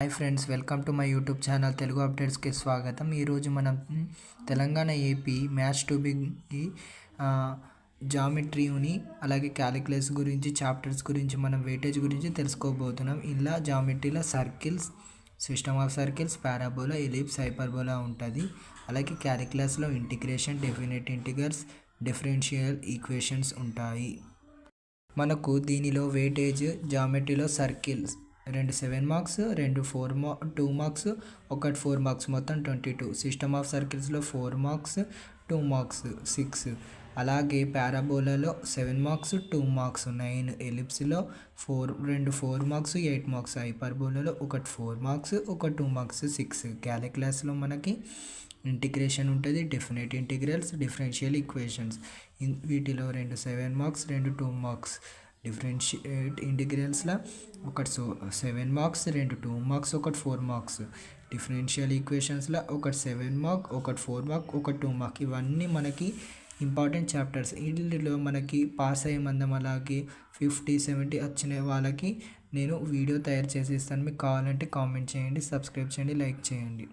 Hi friends, welcome to my YouTube channel Telugu అప్డేట్స్కి స్వాగతం. ఈరోజు మనం తెలంగాణ ఏపీ మ్యాథ్స్ టు బిగ్కి జామెట్రీని అలాగే క్యాలిక్యులస్ గురించి చాప్టర్స్ గురించి మనం వెయిటేజ్ గురించి తెలుసుకోబోతున్నాం. ఇలా జామెట్రీలో circles, system of circles, parabola, ellipse, hyperbola ఉంటుంది. అలాగే క్యాలిక్యులస్లో integration, definite integrals, differential equations ఉంటాయి. మనకు దీనిలో వెయిటేజ్ జామెట్రీలో సర్కిల్స్ 2 7 మార్క్స్, 2 2 మార్క్స్, 1 4 మార్క్స్, మొత్తం 22. సిస్టమ్ ఆఫ్ సర్కిల్స్లో 4 మార్క్స్, 2 మార్క్స్ 6. అలాగే పారాబోలాలో 7 మార్క్స్, 2 మార్క్స్ 9. ఎలిప్స్లో 2 4 మార్క్స్, 8 మార్క్స్. హైపర్బోలాలో 1 4 మార్క్స్, 1 2 మార్క్స్ 6. క్యాలిక్యులస్లో మనకి ఇంటిగ్రేషన్ ఉంటుంది, డెఫినెట్ ఇంటిగ్రల్స్, డిఫరెన్షియల్ ఈక్వేషన్స్. వీటిలో 2 7 మార్క్స్, 2 2 మార్క్స్. డిఫరెన్షియేట్ ఇంటిగ్రల్స్లో 1 7 మార్క్స్, 2 2 మార్క్స్, 1 4 మార్క్స్. డిఫరెన్షియల్ ఈక్వేషన్స్లో 1 7 మార్క్, 1 4 మార్క్, 1 2 మార్క్. ఇవన్నీ మనకి ఇంపార్టెంట్ చాప్టర్స్. వీటిలో మనకి పాస్ అయ్యే మందం అలాగే 50 70 వచ్చిన వాళ్ళకి నేను వీడియో తయారు చేసి ఇస్తాను. మీకు కావాలంటే కామెంట్ చేయండి, సబ్స్క్రైబ్ చేయండి, లైక్ చేయండి.